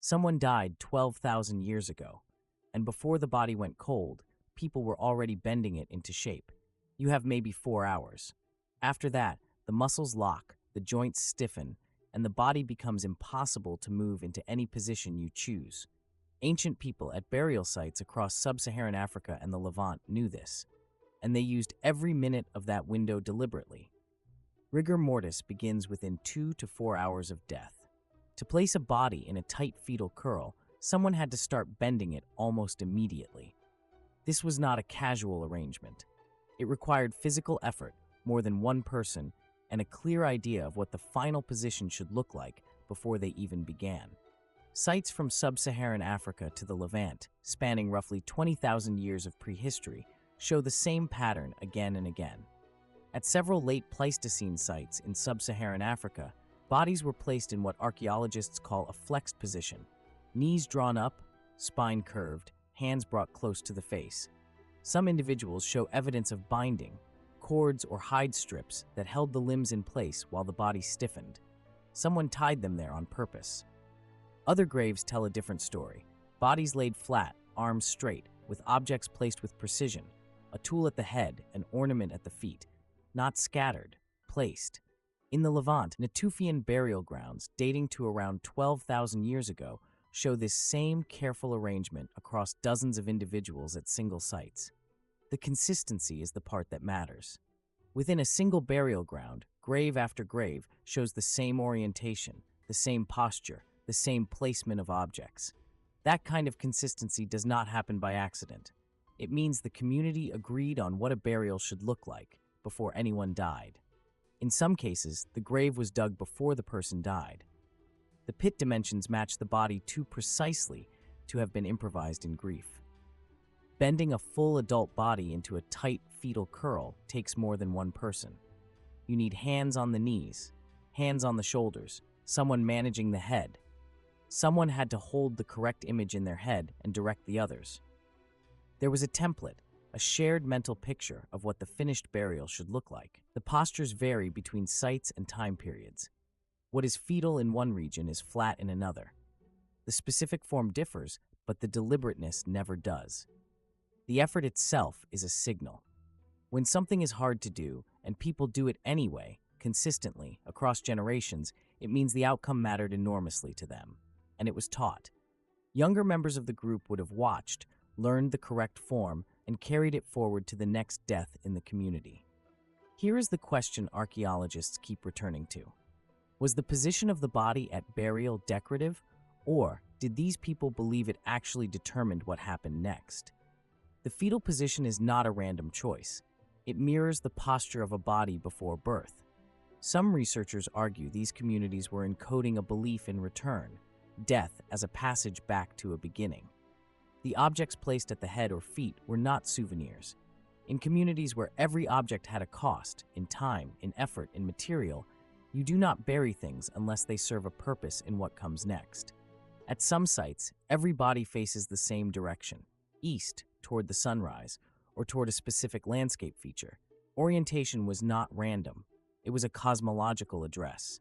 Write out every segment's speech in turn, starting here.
Someone died 12,000 years ago, and before the body went cold, people were already bending it into shape. You have maybe 4 hours. After that, the muscles lock, the joints stiffen, and the body becomes impossible to move into any position you choose. Ancient people at burial sites across sub-Saharan Africa and the Levant knew this, and they used every minute of that window deliberately. Rigor mortis begins within 2 to 4 hours of death. To place a body in a tight fetal curl, someone had to start bending it almost immediately. This was not a casual arrangement. It required physical effort, more than one person, and a clear idea of what the final position should look like before they even began. Sites from sub-Saharan Africa to the Levant, spanning roughly 20,000 years of prehistory, show the same pattern again and again. At several late Pleistocene sites in sub-Saharan Africa, bodies were placed in what archaeologists call a flexed position, knees drawn up, spine curved, hands brought close to the face. Some individuals show evidence of binding, cords or hide strips that held the limbs in place while the body stiffened. Someone tied them there on purpose. Other graves tell a different story. Bodies laid flat, arms straight, with objects placed with precision, a tool at the head, an ornament at the feet, not scattered, placed. In the Levant, Natufian burial grounds dating to around 12,000 years ago show this same careful arrangement across dozens of individuals at single sites. The consistency is the part that matters. Within a single burial ground, grave after grave shows the same orientation, the same posture, the same placement of objects. That kind of consistency does not happen by accident. It means the community agreed on what a burial should look like before anyone died. In some cases, the grave was dug before the person died. The pit dimensions match the body too precisely to have been improvised in grief. Bending a full adult body into a tight fetal curl takes more than one person. You need hands on the knees, hands on the shoulders, someone managing the head. Someone had to hold the correct image in their head and direct the others. There was a template, a shared mental picture of what the finished burial should look like. The postures vary between sites and time periods. What is fetal in one region is flat in another. The specific form differs, but the deliberateness never does. The effort itself is a signal. When something is hard to do, and people do it anyway, consistently, across generations, it means the outcome mattered enormously to them, and it was taught. Younger members of the group would have watched, learned the correct form, and carried it forward to the next death in the community. Here is the question archaeologists keep returning to. Was the position of the body at burial decorative, or did these people believe it actually determined what happened next? The fetal position is not a random choice. It mirrors the posture of a body before birth. Some researchers argue these communities were encoding a belief in return, death as a passage back to a beginning. The objects placed at the head or feet were not souvenirs. In communities where every object had a cost, in time, in effort, in material, you do not bury things unless they serve a purpose in what comes next. At some sites, every body faces the same direction, east, toward the sunrise, or toward a specific landscape feature. Orientation was not random. It was a cosmological address.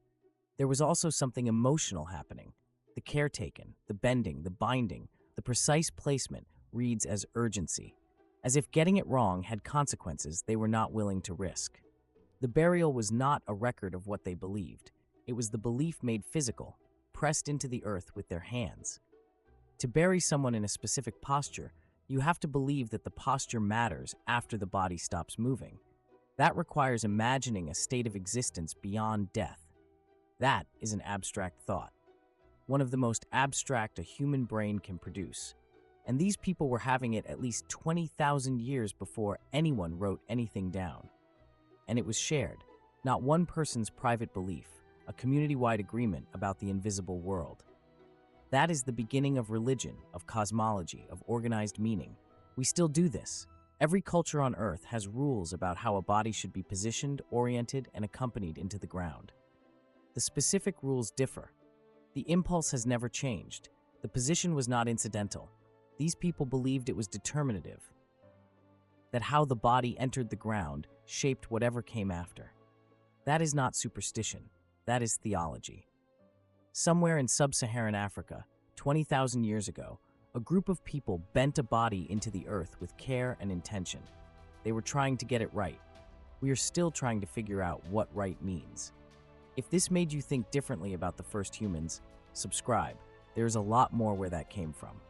There was also something emotional happening. The caretaken, the bending, the binding, the precise placement reads as urgency, as if getting it wrong had consequences they were not willing to risk. The burial was not a record of what they believed. It was the belief made physical, pressed into the earth with their hands. To bury someone in a specific posture, you have to believe that the posture matters after the body stops moving. That requires imagining a state of existence beyond death. That is an abstract thought, one of the most abstract a human brain can produce. And these people were having it at least 20,000 years before anyone wrote anything down. And it was shared, not one person's private belief, a community-wide agreement about the invisible world. That is the beginning of religion, of cosmology, of organized meaning. We still do this. Every culture on Earth has rules about how a body should be positioned, oriented, and accompanied into the ground. The specific rules differ. The impulse has never changed. The position was not incidental. These people believed it was determinative, that how the body entered the ground shaped whatever came after. That is not superstition. That is theology. Somewhere in sub-Saharan Africa, 20,000 years ago, a group of people bent a body into the earth with care and intention. They were trying to get it right. We are still trying to figure out what right means. If this made you think differently about the first humans, subscribe. There's a lot more where that came from.